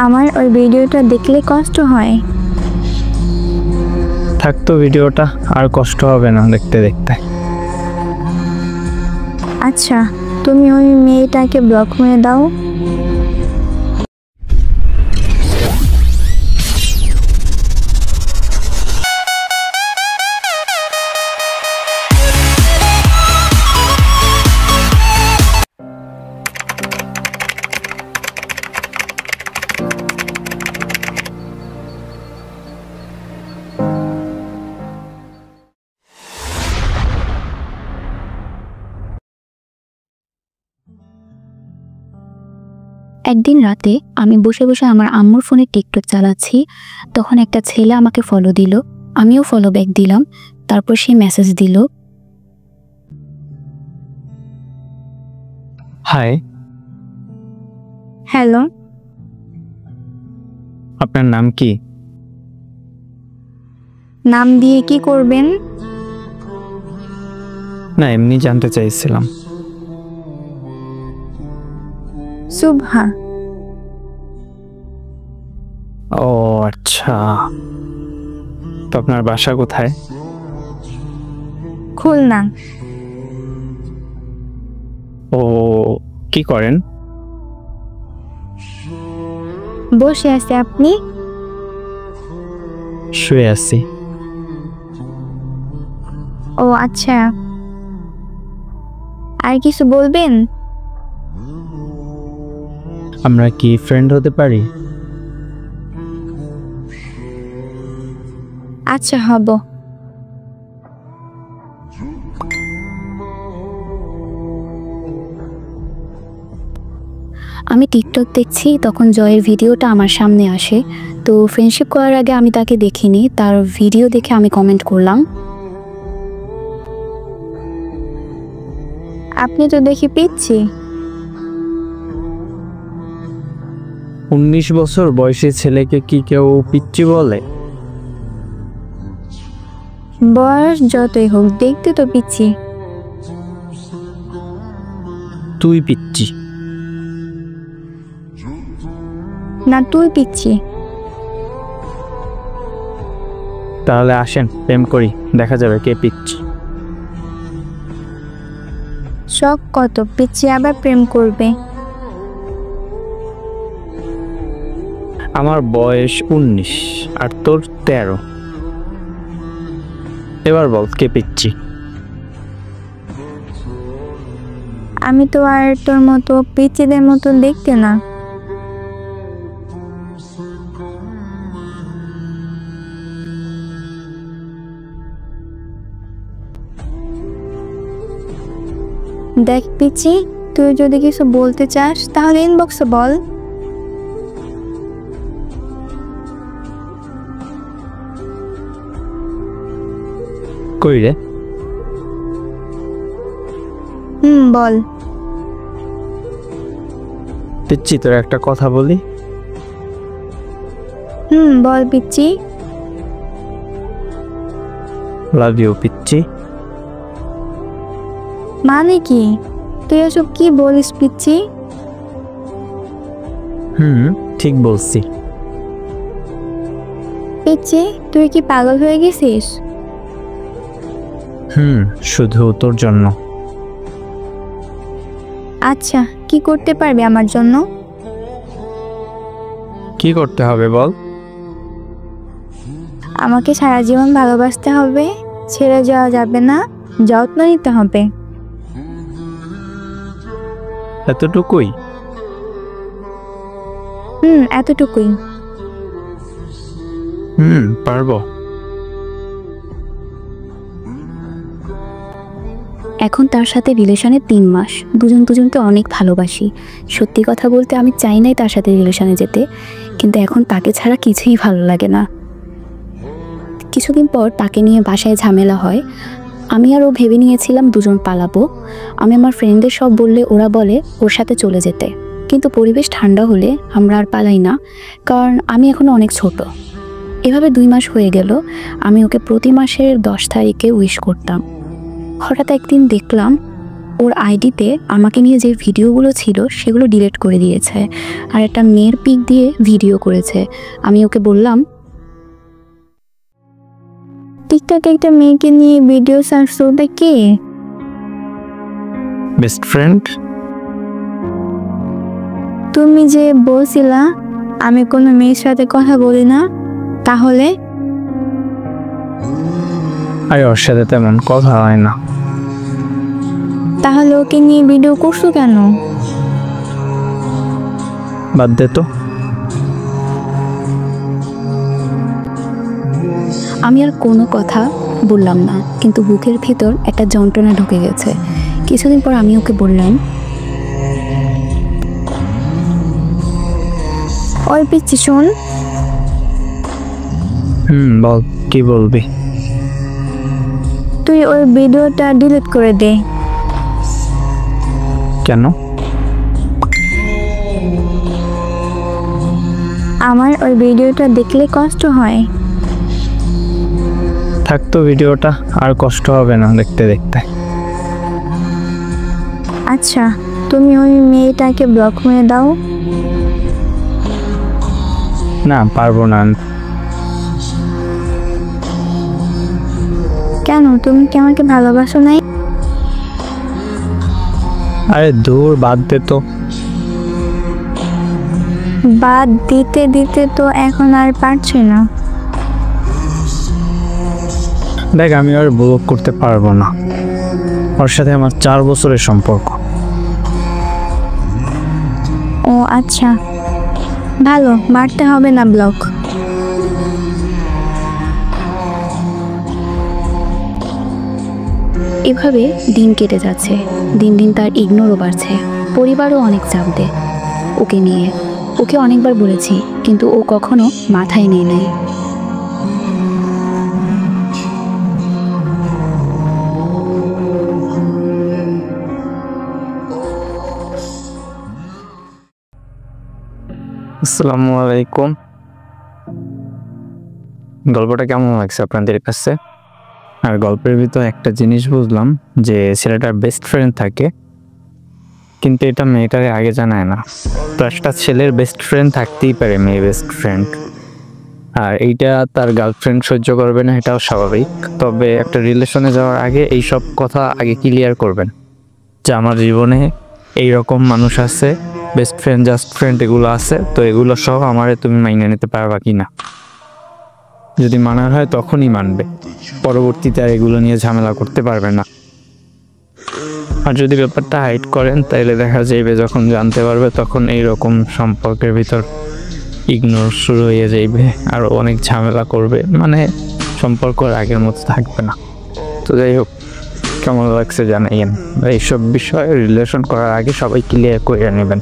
আমার ওই ভিডিওটা দেখলে কষ্ট হয়। থাকতো ভিডিওটা, আর কষ্ট হবে না দেখতে দেখতে। আচ্ছা, তুমি ওই মেয়েটাকে ব্লক মেরে দাও। একদিন রাতে আমি বসে বসে আমার আম্মুর ফোনে টিকটক চালাচ্ছি, তখন একটা ছেলে আমাকে ফলো দিল, আমিও ফলো ব্যাক দিলাম। তারপর সে মেসেজ দিল, হাই। হ্যালো, আপনার নাম কি? নাম দিয়ে কি করবেন? না, এমনি জানতে চাইছিলাম। সুবহা। ও আচ্ছা, তো আপনার বাসা কোথায়? খুলনা। ও, কি করেন? বসে আছে, আপনি? শুয়ে আছি। ও আচ্ছা, আর কিছু বলবেন? আমরা কি ফ্রেন্ড হতে পারি? আচ্ছা, হব। আমি টিকটক দেখছি, তখন জয়ের ভিডিওটা আমার সামনে আসে। তো ফ্রেন্ডশিপ করার আগে আমি তাকে দেখিনি, তার ভিডিও দেখে আমি কমেন্ট করলাম। আপনি তো দেখি পিচ্ছি। 19 বছর বয়সী ছেলেকে কি কেউ পিচ্চি বলে? বয়স যতই হোক, দেখতে তো পিচ্ছি। তুই পিচ্চি। না, তুই পিচ্ছি। তাহলে আসেন প্রেম করি, দেখা যাবে কে পিচ্চি। শখ কত, পিচ্ছি আবার প্রেম করবে? আমার বয়স 19 আর তোর 13। এবার বল কে পিচ্চি? আমি তো আর তোর মতো পিচ্চিদের মতো দেখতে না। দেখ পিচ্চি, তুই যদি কিছু বলতে চাস তাহলে ইনবক্সে বল। কই রে? বল। পিচ্চি, তোর একটা কথা বলি। বল পিচ্চি। লাভ ইউ পিচ্চি। মানে কি? তুই এসব কি বলিস পিচ্চি? ঠিক বলছি। পিচ্চি, তুই কি পাগল হয়ে গেছিস? শুধু তোর জন্য। আচ্ছা, কি করতে পারবি আমার জন্য? কি করতে হবে বল? আমাকে সারা জীবন ভালোবাসতে হবে, ছেড়ে যাওয়া যাবে না, যত্ন নিতে হবে। এতটুকুই? এতটুকুই। পারবো। এখন তার সাথে রিলেশনে 3 মাস, দুজনকে অনেক ভালোবাসি। সত্যি কথা বলতে আমি চাই নাই তার সাথে রিলেশনে যেতে, কিন্তু এখন তাকে ছাড়া কিছুই ভালো লাগে না। কিছুদিন পর তাকে নিয়ে বাসায় ঝামেলা হয়। আমি আর ও ভেবে নিয়েছিলাম দুজন পালাবো। আমি আমার ফ্রেন্ডদের সব বললে ওরা বলে ওর সাথে চলে যেতে, কিন্তু পরিবেশ ঠান্ডা হলে আমরা আর পালাই না, কারণ আমি এখনো অনেক ছোট। এভাবে 2 মাস হয়ে গেল। আমি ওকে প্রতি মাসের 10 তারিখে উইশ করতাম। হঠাৎ একদিন দেখলাম ওর আইডিতে আমাকে নিয়ে যে ভিডিওগুলো ছিল সেগুলো ডিলিট করে দিয়েছে, আর একটা মেয়ের পিক দিয়ে ভিডিও করেছে। আমি ওকে বললাম, টিকটকে একটা মেয়েকে নিয়ে ভিডিও ছাড়ছো, ওটা কে? Best friend. তুমি যে বলছিলা আমি কোনো মেয়ের সাথে কথা বলি না, তাহলে? আরে ওর সাথে তেমন কথা হয় না। তাহলে ওকে নিয়ে ভিডিও করছো কেন? বাদ দে তো। আমি আর কোনো কথা বললাম না, কিন্তু বুকের ভিতর একটা যন্ত্রণা ঢুকে গেছে। কিছুদিন পর আমি ওকে বললাম, ওই পিচ্ছি শোন, বল, কি বলবি? তুই ওই ভিডিওটা ডিলিট করে দে। কেন? আমার ওই ভিডিওটা দেখলে কষ্ট হয়। থাকতো ভিডিওটা, আর কষ্ট হবে না দেখতে দেখতে। আচ্ছা, তুমি ওই মেয়েটাকে ব্লক মেরে দাও। না, পারবো না। কেন, তুমি কি আমাকে ভালোবাসো নাই? আরে দূর, বাদ দে তো। বাদ দিতে দিতে তো এখন আর পারছি না। দেখ, আমি আর ব্লক করতে পারবো না। ওর সাথে আমার 4 বছরের সম্পর্ক। ও আচ্ছা, ভালো, মারতে হবে না ব্লক। এভাবে দিন কেটে যাচ্ছে। দিন দিন তার ইগনোরও বাড়ছে। পরিবারও অনেক চাপ দেয় ওকে নিয়ে। ওকে অনেকবার বলেছি, কিন্তু ও কখনো মাথায় নেয় নাই। আসসালামু আলাইকুম। গল্পটা কেমন লাগছে আপনাদের কাছে? আর গল্পের ভিতর একটা জিনিস বুঝলাম, যে ছেলেটার বেস্ট ফ্রেন্ড থাকে, কিন্তু এটা মেয়েটারে আগে জানায় না। তো একটা ছেলের বেস্ট ফ্রেন্ড থাকতেই পারে, মেয়ে বেস্ট ফ্রেন্ড, আর এইটা তার গার্লফ্রেন্ড সহ্য করবে না, এটাও স্বাভাবিক। তবে একটা রিলেশনে যাওয়ার আগে এই সব কথা আগে ক্লিয়ার করবেন, যে আমার জীবনে এইরকম মানুষ আছে, বেস্ট ফ্রেন্ড জাস্ট ফ্রেন্ড এগুলো আছে, তো এগুলো সহ আমারে তুমি মাইনে নিতে পারবা কি না। যদি মানার হয় তখনই মানবে, পরবর্তীতে আর এগুলো নিয়ে ঝামেলা করতে পারবে না। আর যদি ব্যাপারটা হাইড করেন, তাইলে দেখা যাইবে যখন জানতে পারবে তখন এইরকম সম্পর্কের ভিতর ইগনোর শুরু হয়ে যাইবে, আর অনেক ঝামেলা করবে, মানে সম্পর্ক আগের মতো থাকবে না। তো যাই হোক, কেমন লাগছে জানাইয়েন। এইসব বিষয়ে রিলেশন করার আগে সবাই ক্লিয়ার করে নেবেন।